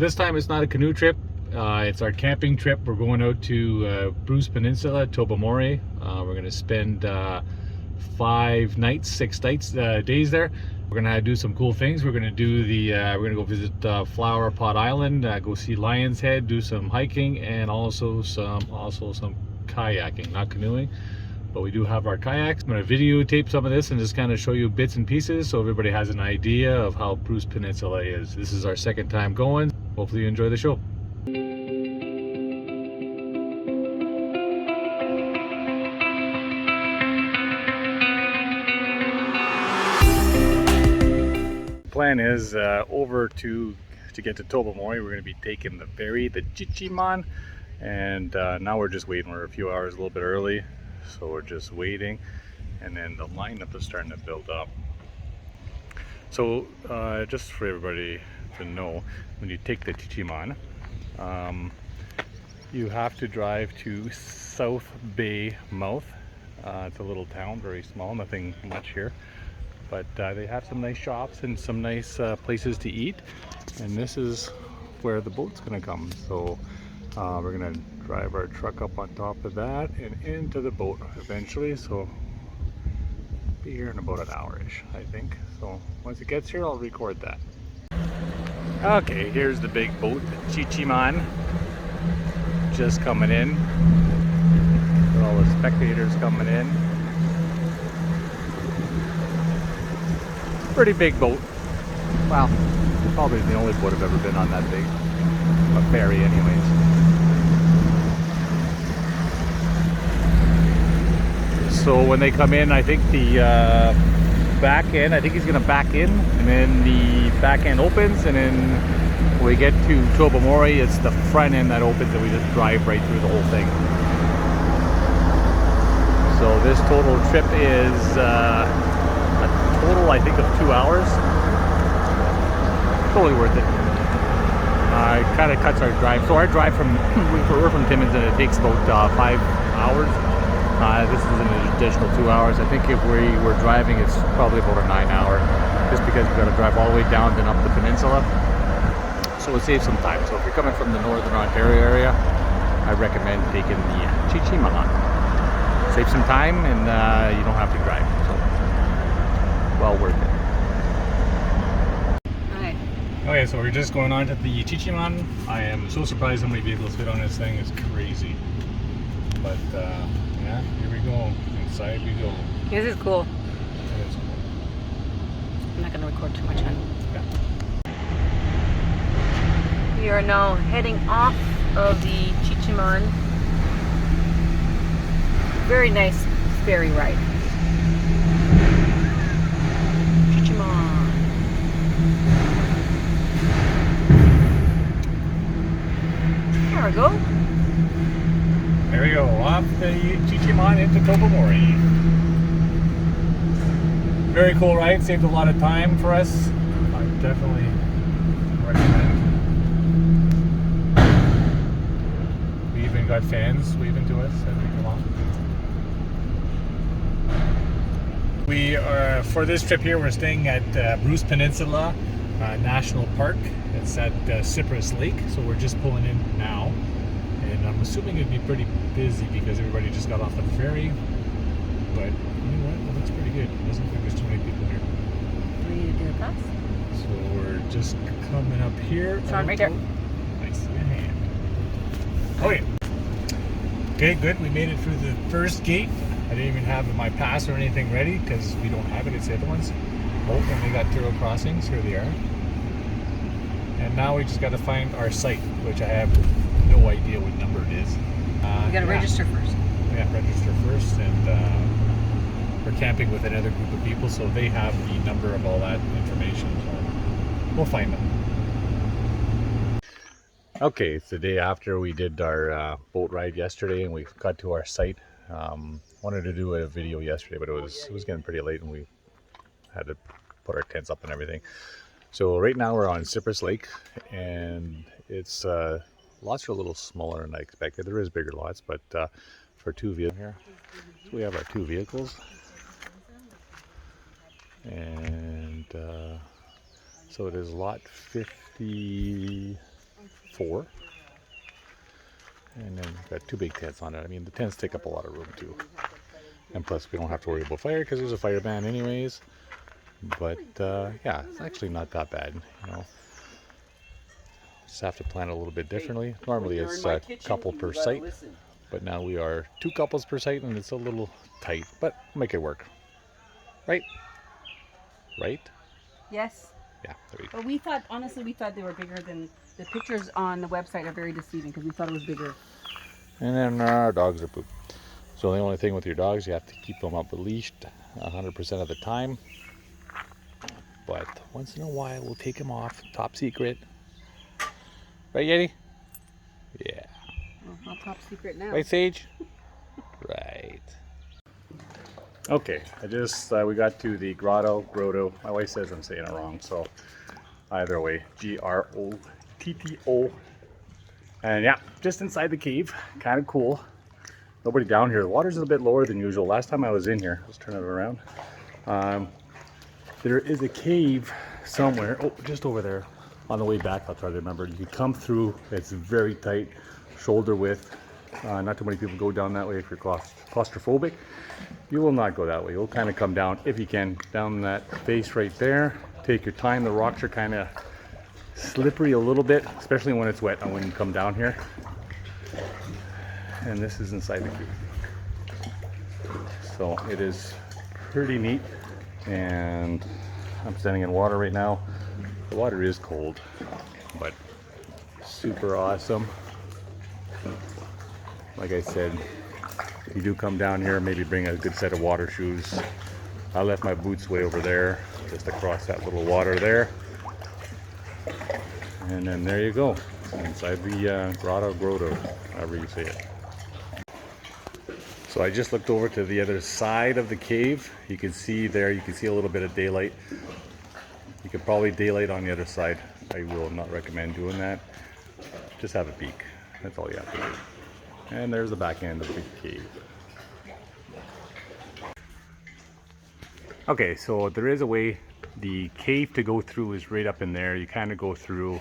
This time it's not a canoe trip, it's our camping trip. We're going out to Bruce Peninsula, Tobermory. We're going to spend 5 nights, 6 nights, days there. We're going to do some cool things. We're going to do we're going to go visit Flower Pot Island, go see Lion's Head, do some hiking, and also some kayaking, not canoeing. But we do have our kayaks. I'm going to videotape some of this and just kind of show you bits and pieces so everybody has an idea of how Bruce Peninsula is. This is our second time going. Hopefully you enjoy the show. Plan is over to get to Tobermory. We're going to be taking the ferry, the Chichiman, and now we're just waiting. We're a few hours a little bit early, so we're just waiting, and then the lineup is starting to build up. So just for everybody to know, when you take the Chichiman, you have to drive to South Bay Mouth. It's a little town, very small, nothing much here, but they have some nice shops and some nice places to eat, and this is where the boat's gonna come. So we're gonna drive our truck up on top of that and into the boat eventually, so be here in about an hour-ish, I think. So once it gets here, I'll record that. Okay, here's the big boat, the Chichiman, just coming in. Got all the spectators coming in. Pretty big boat. Well, probably the only boat I've ever been on that big. A ferry anyways. So when they come in, I think the back end, I think he's gonna back in, and then the back end opens, and then when we get to Tobermory, it's the front end that opens, and we just drive right through the whole thing. So this total trip is a total, I think, of 2 hours. Totally worth it. It kind of cuts our drive. So our drive from, we're from Timmins, and it takes about 5 hours. This is an additional 2 hours. I think if we were driving, it's probably about a 9-hour, just because we've got to drive all the way down and up the peninsula. So it saves some time. So if you're coming from the Northern Ontario area, I recommend taking the Chichiman. Save some time, and you don't have to drive. So well worth it. Hi. Okay, so we're just going on to the Chichiman. I am so surprised how many vehicles fit on this thing. It's crazy. But yeah, here we go. Inside we go. This is cool. It is cool. I'm not going to record too much, huh? Yeah. We are now heading off of the Chichiman. Very nice ferry ride. Chichiman. There we go. There we go, off the Chichiman into Tobermory. Very cool ride, saved a lot of time for us. I definitely recommend. We even got fans waving to us as we come off. We are, for this trip here, we're staying at Bruce Peninsula National Park. It's at Cypress Lake, so we're just pulling in now. And I'm assuming it'd be pretty busy because everybody just got off the ferry. But you know what? It looks pretty good. It doesn't look like there's too many people here. Do we need to do a pass? So we're just coming up here. It's on right there. Nice. Yeah. Oh yeah. Okay, good. We made it through the first gate. I didn't even have my pass or anything ready because we don't have it. It's the other ones. Both when they got zero crossings. Here they are. And now we just got to find our site, which I have no idea what number it is. We got to register first. Yeah, register first, and we're camping with another group of people, so they have the number of all that information. So we'll find them. Okay, it's the day after we did our boat ride yesterday, and we got to our site. Wanted to do a video yesterday, but it was getting pretty late, and we had to put our tents up and everything. So right now we're on Cypress Lake, and it's lots are a little smaller than I expected. There is bigger lots, but for 2 vehicles here, so we have our 2 vehicles, and so it is lot 50. 4. And then we've got 2 big tents on it. I mean, the tents take up a lot of room too. And plus we don't have to worry about fire because there's a fire ban anyways. But yeah, it's actually not that bad, you know. Just have to plan it a little bit differently. Normally it's a couple per site, but now we are 2 couples per site and it's a little tight, but make it work. Right? Right? Yes. Yeah, there we go. But we thought, honestly, we thought they were bigger than the pictures on the website are very deceiving because we thought it was bigger. And then our dogs are poop. So the only thing with your dogs, you have to keep them up leashed 100% of the time. But once in a while, we'll take them off, top secret. Right, Yeti? Yeah. Well, not top secret now. Right, Sage? Right. Okay, we got to the Grotto. My wife says I'm saying it wrong, so either way, Grotto. And yeah, just inside the cave, kind of cool. Nobody down here. The water's a bit lower than usual. Last time I was in here, let's turn it around. There is a cave somewhere, oh, just over there. On the way back, I'll try to remember. You can come through, it's very tight, shoulder width. Not too many people go down that way if you're claustrophobic. You will not go that way. You'll kind of come down, if you can, down that face right there. Take your time. The rocks are kind of slippery a little bit, especially when it's wet and when you come down here. And this is inside the cave. So it is pretty neat. And I'm standing in water right now. The water is cold, but super awesome. Like I said, if you do come down here, maybe bring a good set of water shoes. I left my boots way over there, just across that little water there. And then there you go, inside the Grotto, however you say it. So I just looked over to the other side of the cave. You can see there, you can see a little bit of daylight. You could probably daylight on the other side. I will not recommend doing that. Just have a peek. That's all you have to do. And there's the back end of the cave. Okay, so there is a way. The cave to go through is right up in there. You kind of go through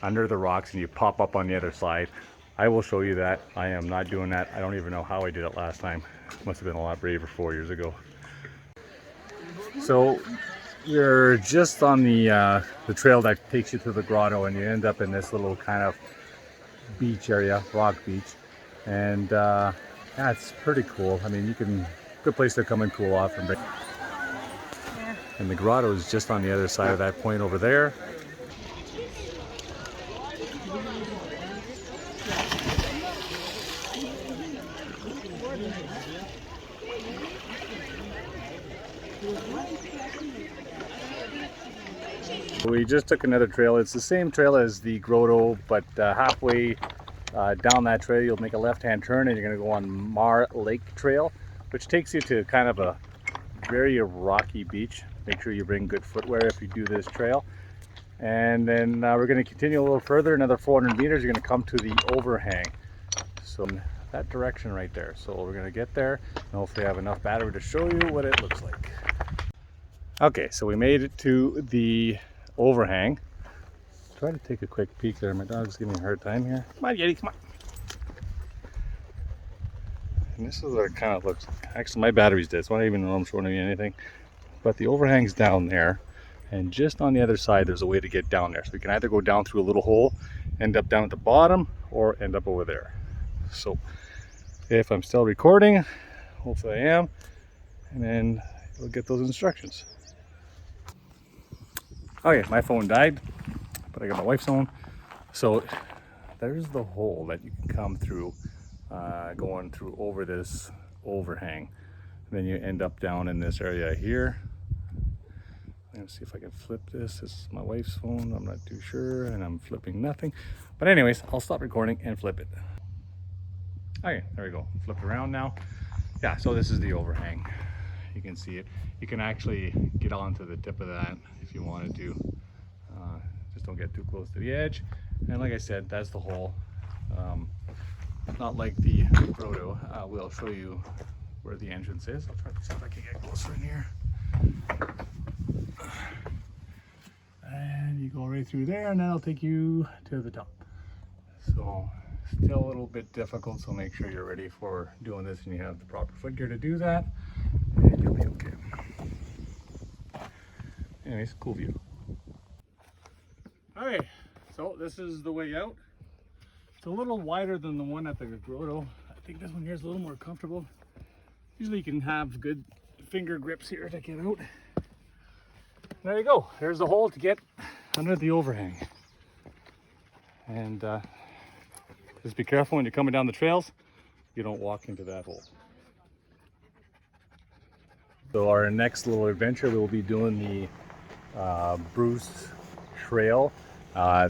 under the rocks and you pop up on the other side. I will show you that. I am not doing that. I don't even know how I did it last time. Must have been a lot braver 4 years ago. So you're just on the trail that takes you to the grotto, and you end up in this little kind of beach area, rock beach. And yeah, it's pretty cool. I mean, good place to come and cool off and break. And the grotto is just on the other side of that point over there. We just took another trail. It's the same trail as the grotto, but halfway down that trail you'll make a left-hand turn and you're going to go on Mar Lake Trail, which takes you to kind of a very rocky beach. Make sure you bring good footwear if you do this trail. And then we're going to continue a little further, another 400 meters. You're going to come to the overhang. So that direction right there. So we're going to get there and hopefully have enough battery to show you what it looks like. Okay, so we made it to the overhang. Try to take a quick peek there. My dog's giving me a hard time here. Come on, Yeti, come on. And this is what it kind of looks like. Actually, my battery's dead, so I don't even know I'm showing you anything. But the overhang's down there, and just on the other side, there's a way to get down there. So we can either go down through a little hole, end up down at the bottom, or end up over there. So if I'm still recording, hopefully I am, and then you'll get those instructions. Okay, my phone died, but I got my wife's phone. So there's the hole that you can come through, going through over this overhang. And then you end up down in this area here. Let's see if I can flip this. This is my wife's phone. I'm not too sure, and I'm flipping nothing. But anyways, I'll stop recording and flip it. Okay, there we go. Flip around now. Yeah, so this is the overhang. You can see it. You can actually get onto the tip of that if you wanted to. Just don't get too close to the edge. And like I said, that's the hole. Not like the grotto. We'll show you where the entrance is. I'll try to see if I can get closer in here. And you go right through there, and then I'll take you to the top. So still a little bit difficult, so make sure you're ready for doing this and you have the proper foot gear to do that, and you'll be okay. Anyways, cool view. Alright, so this is the way out. It's a little wider than the one at the Grotto. I think this one here is a little more comfortable. Usually you can have good finger grips here to get out. There you go. There's the hole to get under the overhang. And just be careful when you're coming down the trails, you don't walk into that hole. So our next little adventure, we'll be doing the Bruce Trail.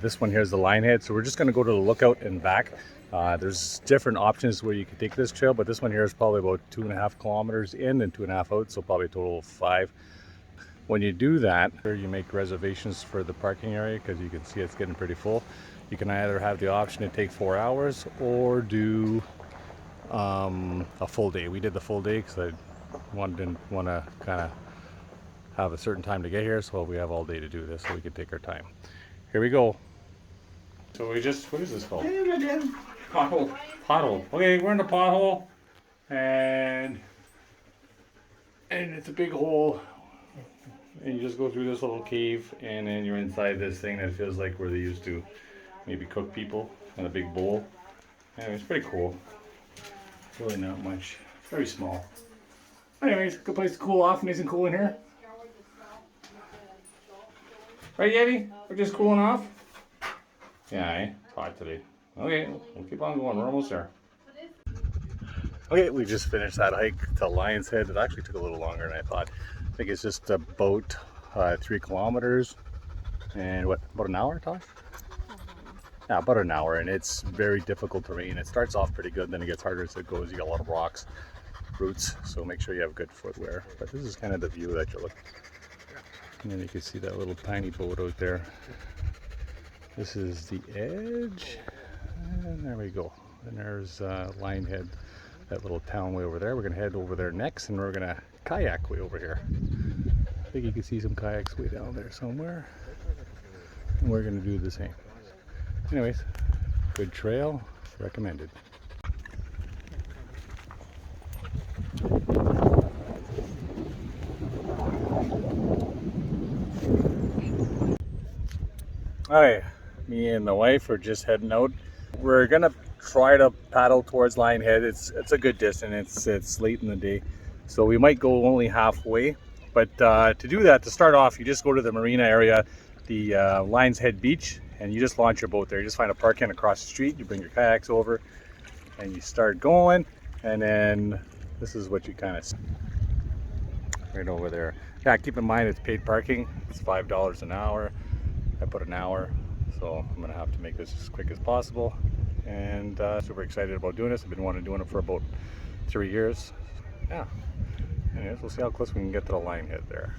This one here is the Linehead, so we're just going to go to the lookout and back. There's different options where you can take this trail, but this one here is probably about 2.5 kilometers in and 2.5 out, so probably a total of 5. When you do that, you make reservations for the parking area because you can see it's getting pretty full. You can either have the option to take 4 hours or do a full day. We did the full day because I didn't want to kind of have a certain time to get here, so we have all day to do this, so we can take our time. Here we go. So we just, what is this called? Pothole. Pothole. Okay, we're in the pothole, and it's a big hole, and you just go through this little cave, and then you're inside this thing that feels like where they used to maybe cook people in a big bowl. And it's pretty cool. Really not much. Very small. Anyways, good place to cool off. Nice and cool in here. Right, Yeti? We're just cooling off? Yeah, it's hot today. Okay, we'll keep on going. We're almost there. Okay, we just finished that hike to Lion's Head. It actually took a little longer than I thought. I think it's just about 3 kilometers. And what, about an hour, Tosh? Yeah, about an hour. And it's very difficult terrain. It starts off pretty good, then it gets harder as it goes. You got a lot of rocks, roots, so make sure you have good footwear. But this is kind of the view that you're looking at. And then you can see that little tiny boat out there. This is the edge, and there we go. And there's Linehead, that little town way over there. We're gonna head over there next, and we're gonna kayak way over here. I think you can see some kayaks way down there somewhere. And we're gonna do the same. Anyways, good trail, recommended. Alright, me and the wife are just heading out. We're gonna try to paddle towards Linehead. It's a good distance. It's late in the day, so we might go only halfway. But to do that, to start off, you just go to the marina area, the Lion's Head Beach, and you just launch your boat there. You just find a parking across the street. You bring your kayaks over, and you start going. And then this is what you kind of see right over there. Yeah, keep in mind it's paid parking. It's $5 an hour. I put an hour, so I'm gonna have to make this as quick as possible, and super excited about doing this. I've been wanting to do it for about 3 years. Yeah, anyways, we'll see how close we can get to the Linehead there.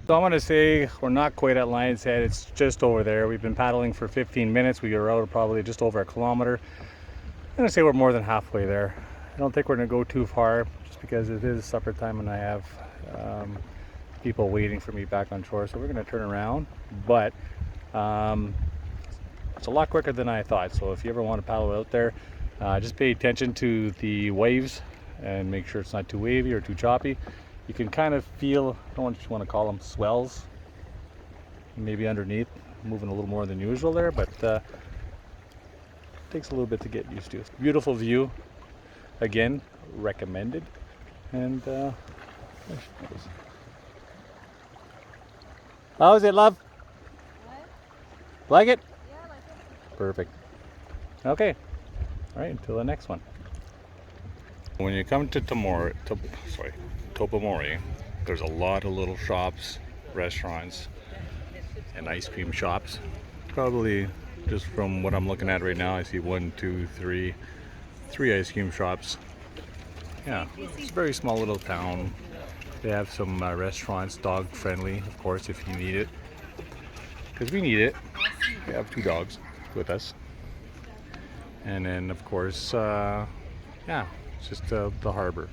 So I'm gonna say we're not quite at Lion's Head. It's just over there. We've been paddling for 15 minutes. We are out probably just over a kilometer. I'm gonna say we're more than halfway there. I don't think we're gonna go too far, just because it is supper time and I have people waiting for me back on shore, so we're going to turn around. But it's a lot quicker than I thought, so if you ever want to paddle out there, just pay attention to the waves and make sure it's not too wavy or too choppy. You can kind of feel, I don't know what you want to call them, swells maybe underneath, moving a little more than usual there, but it takes a little bit to get used to. Beautiful view, again, recommended. And how is it, love? What? Like it? Yeah, I like it. Perfect. Okay. All right, until the next one. When you come to Tobermory, there's a lot of little shops, restaurants, and ice cream shops. Probably, just from what I'm looking at right now, I see 1, 2, 3 ice cream shops. Yeah, it's a very small little town. They have some restaurants, dog friendly, of course, if you need it. Because we need it. We have 2 dogs with us. And then, of course, yeah, it's just the harbor.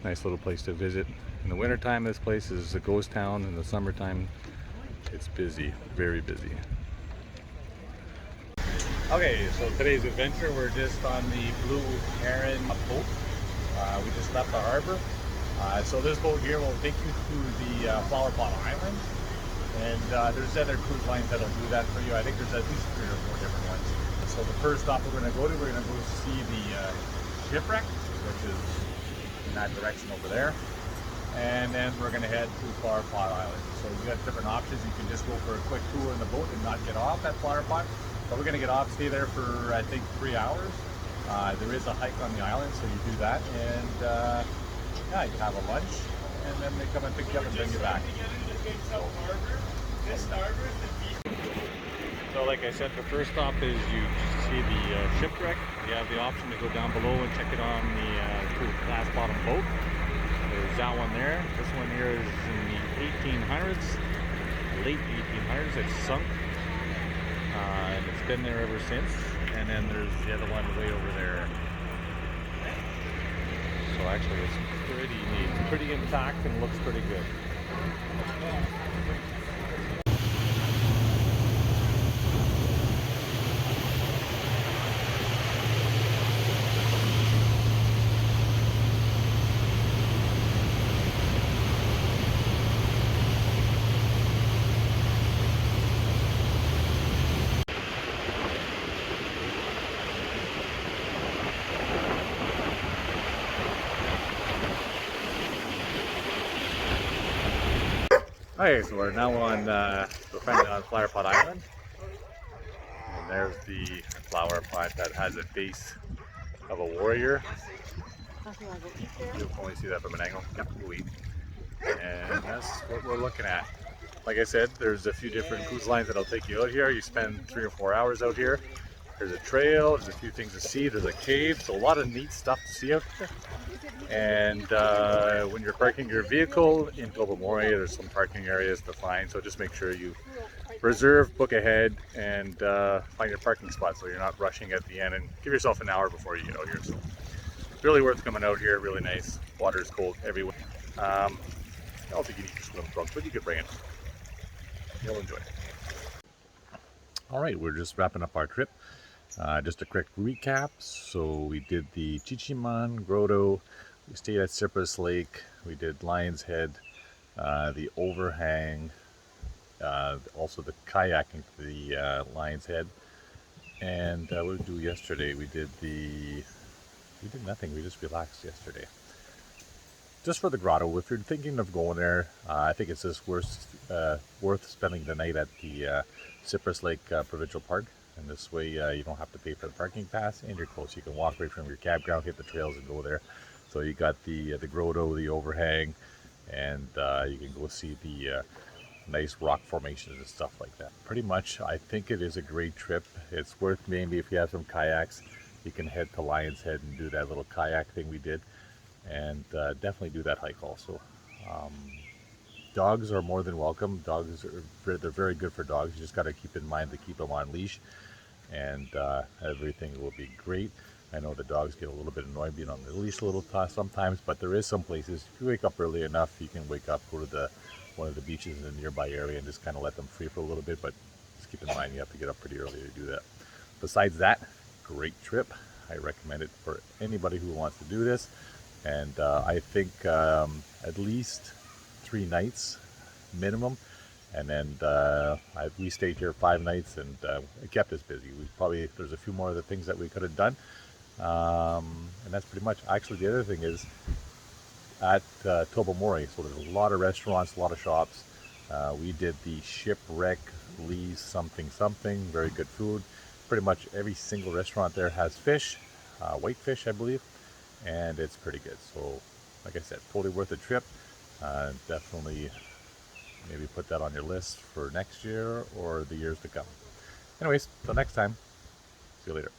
Nice little place to visit. In the wintertime, this place is a ghost town. In the summertime, it's busy, very busy. Okay, so today's adventure, we're just on the Blue Heron boat. We just left the harbor. So this boat here will take you to the Flower Pot Island. And there's other cruise lines that'll do that for you. I think there's at least 3 or 4 different ones. So the first stop we're going to go to, we're going to go see the shipwreck, which is in that direction over there. And then we're going to head to Flower Pot Island. So you got different options. You can just go for a quick tour in the boat and not get off at Flower Pot. But we're going to get off, stay there for I think 3 hours. There is a hike on the island, so you do that. And yeah, you have a lunch, and then they come and pick you up and bring you back. So like I said, the first stop is you see the shipwreck. You have the option to go down below and check it on the glass bottom boat. There's that one there. This one here is in the 1800s, late 1800s. It's sunk, and it's been there ever since. And then there's the other one way over there. So actually it's pretty neat, pretty intact, and looks pretty good. Okay, so we're now on Flower Pot Island, and there's the flower pot that has a face of a warrior. You'll only see that from an angle. Yep, we'll eat. And that's what we're looking at. Like I said, there's a few different cruise lines that'll take you out here. You spend 3 or 4 hours out here. There's a trail, there's a few things to see, there's a cave, so a lot of neat stuff to see out there. And when you're parking your vehicle in Tobermory, there's some parking areas to find, so just make sure you reserve, book ahead, and find your parking spot so you're not rushing at the end, and give yourself an hour before you get out here. So really worth coming out here, really nice. Water is cold everywhere. I don't think you need your swim trunks, but you could bring it. You'll enjoy it. All right, we're just wrapping up our trip. Just a quick recap. So we did the Chichiman, Grotto, we stayed at Cypress Lake, we did Lion's Head, the Overhang, also the kayaking to the Lion's Head. And what did we do yesterday? We did nothing, we just relaxed yesterday. Just for the Grotto, if you're thinking of going there, I think it's just worth spending the night at the Cypress Lake Provincial Park. And this way you don't have to pay for the parking pass, and you're close. You can walk right from your campground, hit the trails, and go there. So you got the Grotto, the Overhang, and you can go see the nice rock formations and stuff like that. Pretty much, I think it is a great trip. It's worth, maybe if you have some kayaks, you can head to Lion's Head and do that little kayak thing we did. And definitely do that hike also. Dogs are more than welcome. They're very good for dogs. You just got to keep in mind to keep them on leash, and everything will be great. I know the dogs get a little bit annoyed being on the leash a little sometimes, but there is some places, if you wake up early enough, you can wake up, go to one of the beaches in the nearby area and just kind of let them free for a little bit, but just keep in mind you have to get up pretty early to do that. Besides that, great trip. I recommend it for anybody who wants to do this. And I think at least 3 nights minimum, and then we stayed here 5 nights, and it kept us busy. There's a few more of the things that we could have done, and that's pretty much. Actually, the other thing is at Tobermory, so there's a lot of restaurants, a lot of shops. We did the Shipwreck Lee's something, very good food. Pretty much every single restaurant there has fish, white fish, I believe. And it's pretty good. So like I said, totally worth the trip. Definitely maybe put that on your list for next year or the years to come. Anyways, till next time, see you later.